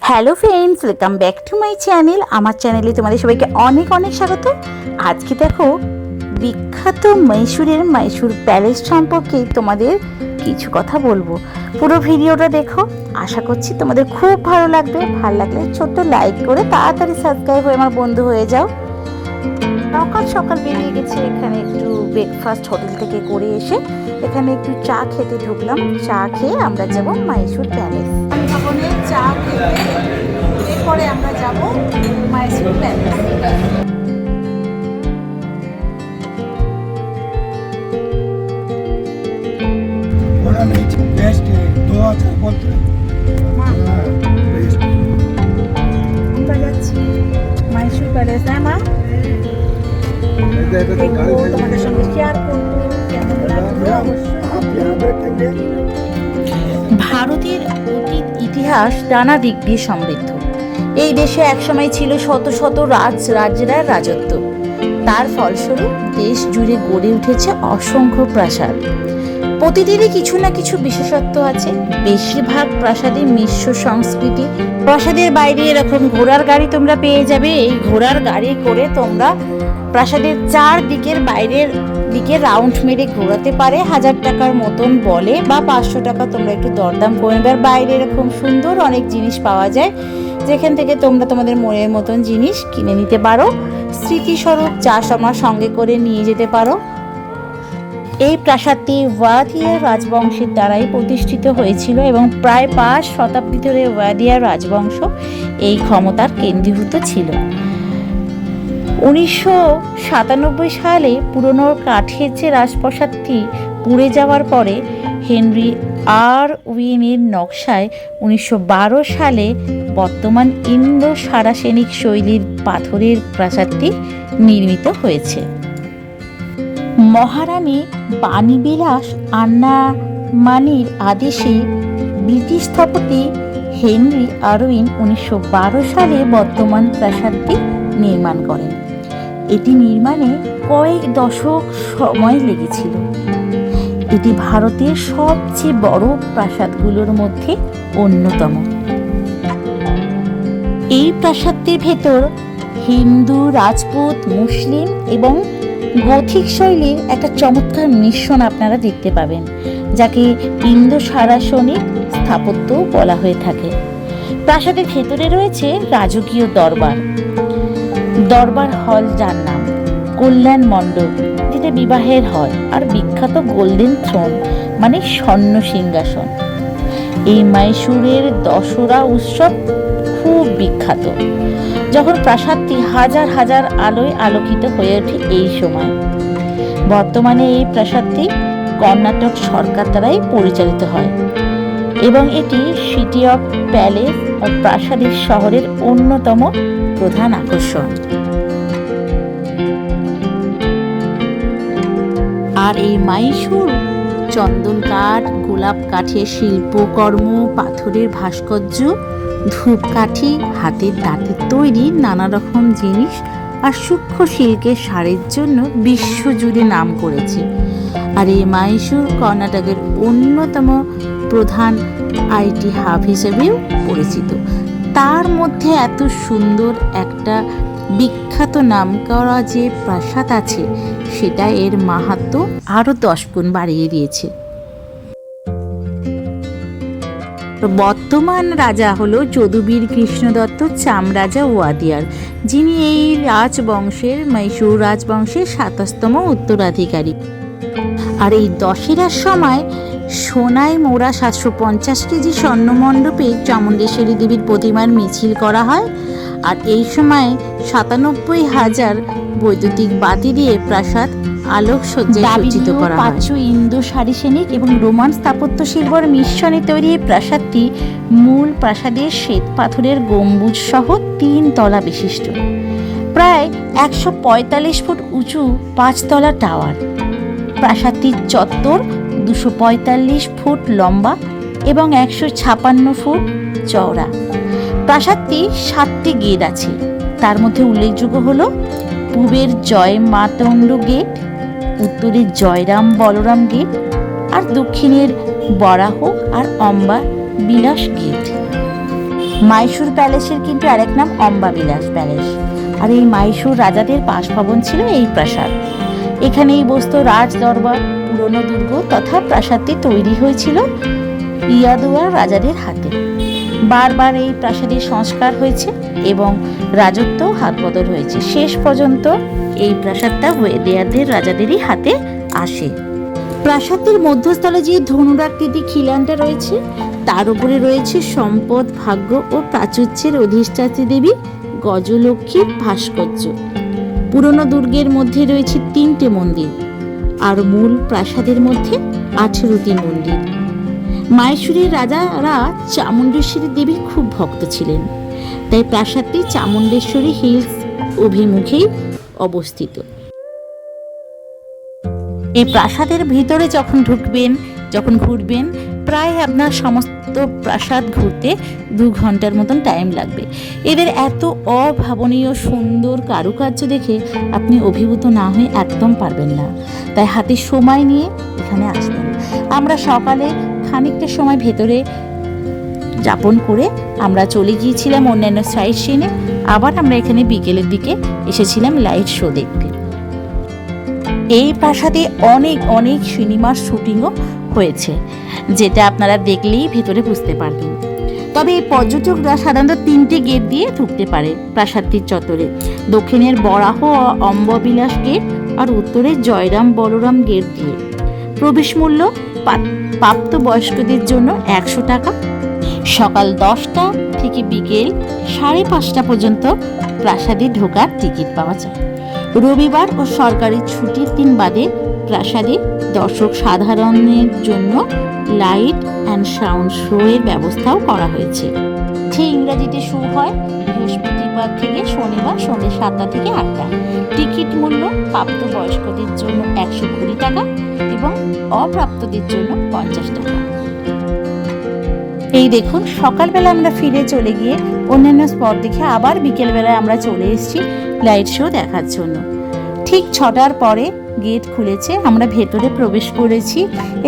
Hello friends, welcome back to my channel. আমার চ্যানেলে তোমাদের সবাইকে অনেক অনেক স্বাগত। আজকে দেখো বিখ্যাত মাইসুর প্যালেস সম্পর্কে তোমাদের কিছু কথা বলবো। পুরো ভিডিওটা দেখো, আশা করছি তোমাদের খুব ভালো লাগবে। ভালো লাগলে ছোট্ট লাইক করে তাড়াতাড়ি সাবস্ক্রাইব হয়ে আমার বন্ধু হয়ে যাও। সকাল সকাল বেরিয়ে গেছে, এখানে একটু ব্রেকফাস্ট হোটেল থেকে করে এসে এখানে একটু চা খেতে ঢুকলাম। চা খেয়ে আমরা যাব মাইসুর প্যালেস। চা খেতে এরপরে আমরা যাব মাইসুর প্যালেস। আমরা যাচ্ছি মাইসুর প্যালেস। না মা, তোমাদের সঙ্গে শেয়ার করবো কেমন লাগলো অবশ্যই। ভারতের অতীত ইতিহাস নানা দিক দিয়ে সমৃদ্ধ। এই দেশে একসময় ছিল শত শত রাজরার রাজত্ব। তার ফলস্বরূপ দেশ জুড়ে গড়ে উঠেছে অসংখ্য প্রাসাদ। প্রতিদিনই কিছু না কিছু বিশেষত্ব আছে। বেশিরভাগ প্রাসাদে মিশ্র সংস্কৃতি। প্রাসাদের বাইরে এরকম ঘোড়ার গাড়ি তোমরা পেয়ে যাবে। এই ঘোড়ার গাড়ি করে তোমরা প্রাসাদের চারদিকের বাইরের দিকে রাউন্ড মেরে ঘোরাতে পারে। 1000 টাকার মতন বলে বা 500 টাকা, তোমরা একটু দরদাম করে নেবে। আর বাইরে এরকম সুন্দর অনেক জিনিস পাওয়া যায়, যেখান থেকে তোমরা তোমাদের মনের মতন জিনিস কিনে নিতে পারো। স্মৃতিস্বরূপ যা আমার সঙ্গে করে নিয়ে যেতে পারো। এই প্রাসাদটি ওয়াদিয়ার রাজবংশের দ্বারাই প্রতিষ্ঠিত হয়েছিল এবং প্রায় 5 শতাব্দী ধরে ওয়াদিয়ার রাজবংশ এই ক্ষমতার কেন্দ্রীভূত ছিল। 1997 সালে পুরনো কাঠের যে রাজপ্রাসাদটি পুড়ে যাওয়ার পরে হেনরি আর উইনের নকশায় 1912 সালে বর্তমান ইন্দো সারাসেনিক শৈলীর পাথরের প্রাসাদটি নির্মিত হয়েছে। মহারানী বাণীবিলাস আন্নামানির আদেশে ব্রিটিশ স্থপতি হেনরি আরউইন 1912 সালে বর্তমান প্রাসাদটি নির্মাণ করেন। এটি নির্মাণে কয়েক দশক সময় লেগেছিল। এটি ভারতের সবচেয়ে বড় প্রাসাদগুলোর মধ্যে অন্যতম। এই প্রাসাদটির ভেতর হিন্দু, রাজপুত, মুসলিম এবং গথিক শৈলীর একটা চমৎকার মিশ্রণ আপনারা দেখতে পাবেন, যাকে ইন্দো সারাসনিক স্থাপত্যও বলা হয়ে থাকে। প্রাসাদের ভেতরে রয়েছে রাজকীয় দরবার হল, যার নাম কল্যাণ মণ্ডপ, যেটা বিবাহের হয়, আর বিখ্যাত গোল্ডেন থ্রোন মানে স্বর্ণ সিংহাসন। এই মাইসুরের দশরা উৎসব খুব বিখ্যাত, যখন প্রাসাদটি হাজার হাজার আলোয় আলোকিত হয়ে ওঠে এই সময়। বর্তমানে এই প্রাসাদটি কর্ণাটক সরকার দ্বারাই পরিচালিত হয় এবং এটি সিটি অফ প্যালেস ও প্রাসাদের শহরের অন্যতম প্রধান আকর্ষণ। আর এই মাইসুর চন্দন কাঠ, গোলাপ কাঠের শিল্পকর্ম, পাথরের ভাস্কর্য, ধূপকাঠি, হাতের দাঁতের তৈরি নানা রকম জিনিস আর সূক্ষ্ম শিল্পের সারের জন্য বিশ্বজুড়ে নাম করেছে। আর এই মাইসুর কর্ণাটকের অন্যতম প্রধান আইটি হাব হিসেবেও পরিচিত। তার মধ্যে এত সুন্দর একটা বিখ্যাত নামকরা যে প্রাসাদ আছে, সেটা এর মাহাত্ম্য আরও 10 গুণ বাড়িয়ে দিয়েছে। বর্তমান রাজা হলো যদুবীর কৃষ্ণদত্ত চামরাজা ওয়াদিয়ার, যিনি এই রাজবংশের মাইসুর রাজবংশের 27তম উত্তরাধিকারী। আর এই দশেরার সময় সোনায় মোড়া 750 কেজি স্বর্ণমণ্ডপে চামুণ্ডেশ্বরী দেবীর প্রতিমার মিছিল করা হয়। আর এই সময় 97,000 বৈদ্যুতিক বাতি দিয়ে প্রাসাদ আলোকসজ্জায় সজ্জিত করা হয়। প্রাচ্য ইন্দো সারিসেনিক এবং রোমান স্থাপত্য শিল্পের মিশ্রণে তৈরি এই প্রাসাদটি মূল প্রাসাদের শ্বেত পাথরের গম্বুজ সহ 3 তলা বিশিষ্ট, প্রায় 145 ফুট উঁচু 5 তলা টাওয়ার। প্রাসাদটির চত্বর 245 ফুট লম্বা এবং 156 ফুট চওড়া। প্রাসাদটি 7টি গেট আছে। তার মধ্যে উল্লেখযোগ্য হলো পূবের জয় মাতণ্ড গেট, উত্তরের জয়রাম বলরাম গেট, আর দক্ষিণের বরাহ আর অম্বা বিলাস গেট। মাইসুর প্যালেসের কিন্তু আরেক নাম অম্বাবিলাস প্যালেস। আর এই মাইসুর রাজাদের বাসভবন ছিল এই প্রাসাদ। এখানেই বসতো রাজ দরবার। পুরনো দুর্গ তথা প্রাসাদটি তৈরি হয়েছিল ইয়াদুয়ার রাজাদের হাতে। বারবার এই প্রাসাদের সংস্কার হয়েছে এবং রাজত্ব হাত বদল হয়েছে। শেষ পর্যন্ত এই প্রাসাদটা ওয়াদিয়ারদের রাজাদেরই হাতে আসে। প্রাসাদটির মধ্যস্থলে যে ধনুরাকৃতি খিলানটা রয়েছে, তার উপরে রয়েছে সম্পদ, ভাগ্য ও প্রাচুর্যের অধিষ্ঠাত্রী দেবী গজলক্ষ্মীর ভাস্কর্য। পুরনো দুর্গের মধ্যে রয়েছে 3টে মন্দির, আর মূল প্রাসাদের মধ্যে 18টি মন্দির। মাইসুরের রাজারা চামুণ্ডেশ্বরী দেবীর খুব ভক্ত ছিলেন, তাই প্রাসাদটি চামুণ্ডেশ্বরী হিলস অভিমুখেই অবস্থিত। এই প্রাসাদের ভিতরে যখন ঢুকবেন, যখন ঘুরবেন, প্রায় আপনার সমস্ত প্রাসাদ ঘুরতে 2 ঘন্টার মতন টাইম লাগবে। এদের এত অভাবনীয় সুন্দর কারুকার্য দেখে আপনি অভিভূত না হয়ে একদম পারবেন না। তাই হাতে সময় নিয়ে এখানে আসবেন। আমরা সকালে খানিকটা সময় ভেতরে যাপন করে আমরা চলে গিয়েছিলাম অন্যান্য সাইট সিনে। আবার আমরা এখানে বিকেলের দিকে এসেছিলাম লাইট শো দেখতে। এই প্রাসাদে অনেক অনেক সিনেমার শুটিংও হয়েছে, যেটা আপনারা দেখলেই ভেতরে বুঝতে পারবেন। তবে এই পর্যটকরা সাধারণত 3টে গেট দিয়ে ঢুকতে পারে প্রাসাদটির চত্বরে। দক্ষিণের বরাহ ও অম্ববিলাস গেট আর উত্তরের জয়রাম বলরাম গেট দিয়ে। প্রবেশ মূল্য প্রাপ্তবয়স্কদের জন্য 100 টাকা। সকাল 10টা থেকে বিকেল 5:30 পর্যন্ত প্রাসাদে ঢোকার টিকিট পাওয়া যায়। রবিবার ও সরকারি ছুটির দিন বাদে প্রাসাদে দর্শক সাধারণের জন্য লাইট অ্যান্ড সাউন্ড শো এর ব্যবস্থাও করা হয়েছে। ইংরেজিতে শুরু হয় বৃহস্পতিবার থেকে শনিবার সন্ধ্যে 7টা থেকে 8টা। টিকিট মূল্য প্রাপ্তবয়স্কদের জন্য 120 টাকা এবং অপ্রাপ্তদের জন্য 50 টাকা। এই দেখুন, সকালবেলা আমরা ফিরে চলে গিয়ে অন্যান্য স্পট দেখে আবার বিকেলবেলায় আমরা চলে এসেছি লাইট শো দেখার জন্য। ঠিক 6টার পরে গেট খুলেছে, আমরা ভেতরে প্রবেশ করেছি।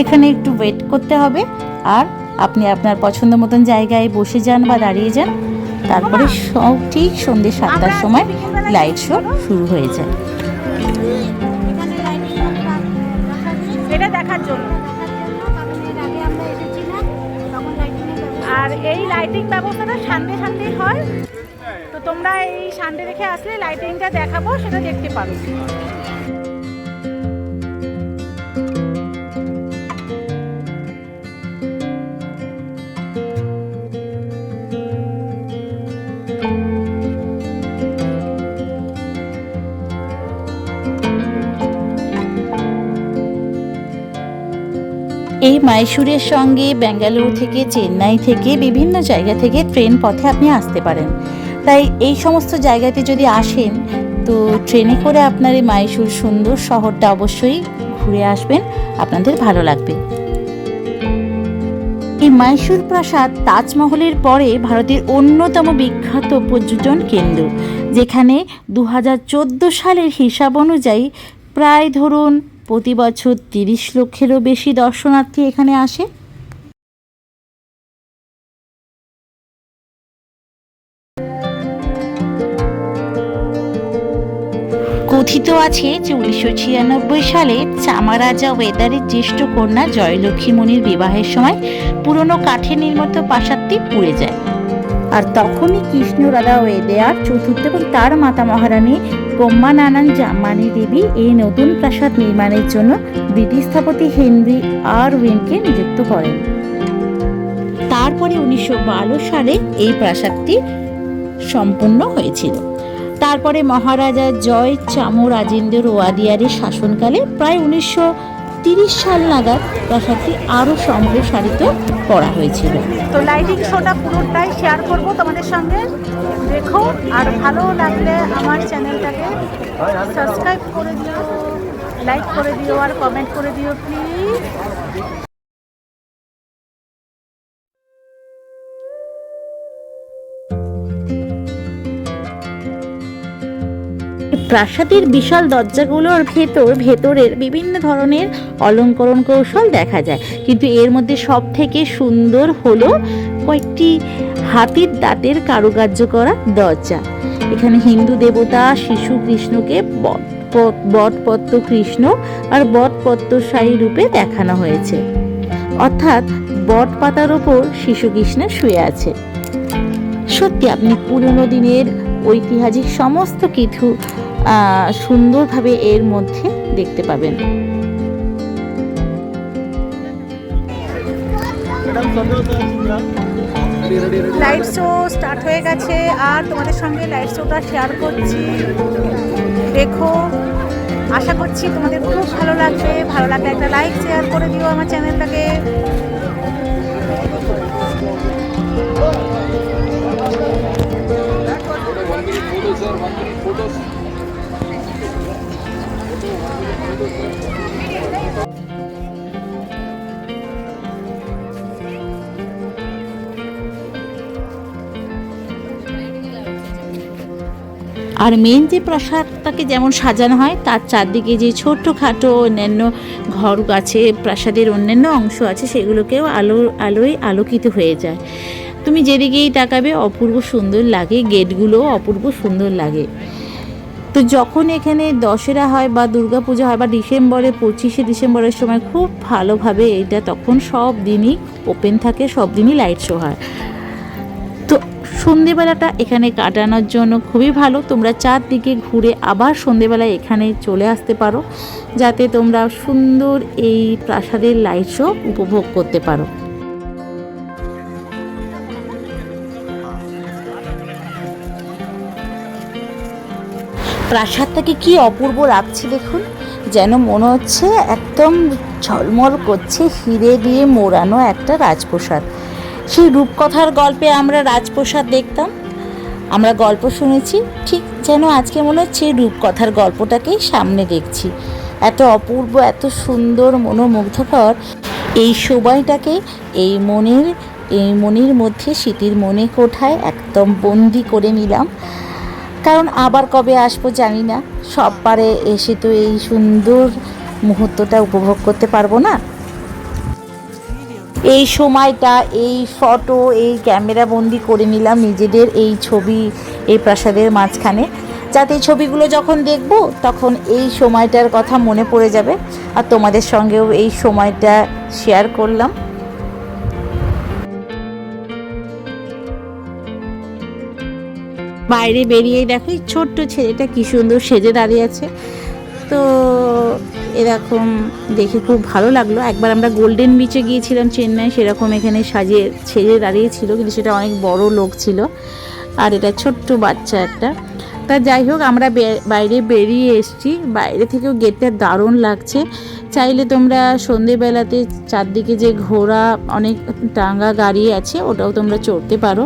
এখানে একটু ওয়েট করতে হবে, আর আপনি আপনার পছন্দ মতন জায়গায় বসে যান বা দাঁড়িয়ে যান। তারপরে ঠিক সন্ধ্যে 7টার সময় লাইট শো শুরু হয়ে যায়। এটা দেখার জন্য আর এই লাইটিং ব্যবস্থাটা সানডে হয়, তো তোমরা এই সানডে রেখে আসলে লাইটিংটা দেখাবো, সেটা দেখতে পারো। এই মাইসুরের সঙ্গে বেঙ্গালুরু থেকে, চেন্নাই থেকে, বিভিন্ন জায়গা থেকে ট্রেন পথে আপনি আসতে পারেন। তাই এই সমস্ত জায়গাতে যদি আসেন তো ট্রেনে করে আপনার এই মাইসুর সুন্দর শহরটা অবশ্যই ঘুরে আসবেন, আপনাদের ভালো লাগবে। এই মাইসুর প্রাসাদ তাজমহলের পরে ভারতের অন্যতম বিখ্যাত পর্যটন কেন্দ্র, যেখানে 2014 সালের হিসাব অনুযায়ী প্রায় ধরুন প্রতি বছর 30 লক্ষেরও বেশি দর্শনার্থী এখানে আসে। কথিত আছে যে 1996 সালে চামারাজা ওয়েদারের জ্যেষ্ঠ কন্যা জয়লক্ষ্মী মণির বিবাহের সময় পুরনো কাঠের নির্মিত প্রাসাদটি পুড়ে যায়। আর তখনই কৃষ্ণরাধা ওয়েদেয়ার চতুর্থ এবং তার মাতা মহারানী কম্মানানান জাম্মানি দেবী এই নতুন প্রাসাদ নির্মাণের জন্য ব্রিটিশ স্থপতি হেনরি আর উইনকে নিযুক্ত করেন। তারপরে 1912 সালে এই প্রাসাদটি সম্পূর্ণ হয়েছিল। তারপরে মহারাজা জয় চামরাজেন্দ্র ওয়াদিয়ারের শাসনকালে প্রায় 1930 সাল নাগাদ প্রাসাদটি আরও সম্প্রসারিত করা হয়েছিল। তো লাইটিং শোটা পুরোটাই শেয়ার করব তোমাদের সঙ্গে, দেখো। আর ভালো লাগলে আমার চ্যানেলটাকে সাবস্ক্রাইব করে দিও, লাইক করে দিও আর কমেন্ট করে দিও প্লিজ। প্রাসাদের বিশাল দরজাগুলোর ভেতরের বিভিন্ন ধরনের অলঙ্করণ কৌশল দেখা যায়, কিন্তু এর মধ্যে সব থেকে সুন্দর হলো কয়েকটি হাতির দাঁতের কারুকার্য করা দরজা। এখানে হিন্দু দেবতা শিশু কৃষ্ণকে বটপত্র কৃষ্ণ আর বটপত্র সাই রূপে দেখানো হয়েছে, অর্থাৎ বট পাতার ওপর শিশু কৃষ্ণ শুয়ে আছে। সত্যি আপনি পুরনো দিনের ঐতিহাসিক সমস্ত কিছু সুন্দরভাবে এর মধ্যে দেখতে পাবেন। লাইভ শো স্টার্ট হয়ে গেছে আর তোমাদের সঙ্গে লাইভ শোটা শেয়ার করছি। দেখো, আশা করছি তোমাদের খুব ভালো লাগবে। ভালো লাগলে একটা লাইক শেয়ার করে দিও আমার চ্যানেলটাকে। আর মেন যে প্রাসাদটাকে যেমন সাজানো হয় তার চারদিকে যে ছোট্টখাটো অন্যান্য ঘর আছে, প্রাসাদের অন্যান্য অংশ আছে, সেগুলোকেও আলোয় আলোকিত হয়ে যায়। তুমি যেদিকেই তাকাবে অপূর্ব সুন্দর লাগে, গেটগুলোও অপূর্ব সুন্দর লাগে। তো যখন এখানে দশেরা হয় বা দুর্গাপূজা হয় বা ডিসেম্বরে 25শে ডিসেম্বরের সময় খুব ভালোভাবে এটা তখন সব দিনই ওপেন থাকে, সব দিনই লাইট শো হয়। তো সন্ধেবেলাটা এখানে কাটানোর জন্য খুবই ভালো। তোমরা চারদিকে ঘুরে আবার সন্ধেবেলায় এখানে চলে আসতে পারো, যাতে তোমরা সুন্দর এই প্রাসাদের লাইট শো উপভোগ করতে পারো। প্রাসাদটাকে কি অপূর্ব লাগছে দেখুন, যেন মনে হচ্ছে একদম ঝলমল করছে হিরে দিয়ে মোড়ানো একটা রাজপ্রাসাদ। সেই রূপকথার গল্পে আমরা রাজপ্রাসাদ দেখতাম, আমরা গল্প শুনেছি, ঠিক যেন আজকে মনে হচ্ছে রূপকথার গল্পটাকেই সামনে দেখছি। এত অপূর্ব, এত সুন্দর, মনোমুগ্ধকর এই সময়টাকে এই মনের মধ্যে স্মৃতির মনে কোঠায় একদম বন্দি করে নিলাম। কারণ আবার কবে আসবো জানি না, সব পারে এসে তো এই সুন্দর মুহূর্তটা উপভোগ করতে পারবো না। এই সময়টা এই ফটো এই ক্যামেরা বন্দি করে নিলাম নিজেদের এই ছবি এই প্রাসাদের মাঝখানে, যাতে এই ছবিগুলো যখন দেখব তখন এই সময়টার কথা মনে পড়ে যাবে। আর তোমাদের সঙ্গেও এই সময়টা শেয়ার করলাম। বাইরে বেরিয়েই দেখো এই ছোট্ট ছেলেটা কি সুন্দর সেজে দাঁড়িয়ে আছে। তো এরকম দেখে খুব ভালো লাগলো। একবার আমরা গোল্ডেন বিচে গিয়েছিলাম চেন্নাই, সেরকম এখানে সেজে দাঁড়িয়েছিল, কিন্তু সেটা অনেক বড় লোক ছিল আর এটা ছোট্ট বাচ্চা একটা। তা যাই হোক, আমরা বাইরে বেরিয়ে এসেছি, বাইরে থেকেও গেটটা দারুণ লাগছে। চাইলে তোমরা সন্ধেবেলাতে চারদিকে যে ঘোড়া অনেক টাঙ্গা গাড়ি আছে ওটাও তোমরা চড়তে পারো।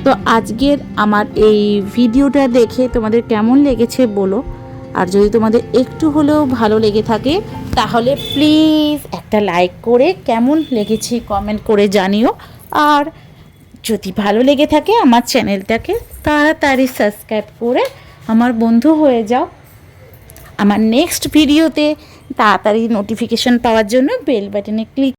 তো আজকের আমার এই ভিডিওটা দেখে তোমাদের কেমন লেগেছে বলো, আর যদি তোমাদের একটু হলেও ভালো লেগে থাকে তাহলে প্লিজ একটা লাইক করে কেমন লেগেছে কমেন্ট করে জানিও। আর যদি ভালো লেগে থাকে আমার চ্যানেলটাকে তাড়াতাড়ি সাবস্ক্রাইব করে আমার বন্ধু হয়ে যাও। আমার নেক্সট ভিডিওতে তাড়াতাড়ি নোটিফিকেশন পাওয়ার জন্য বেল বাটনে ক্লিক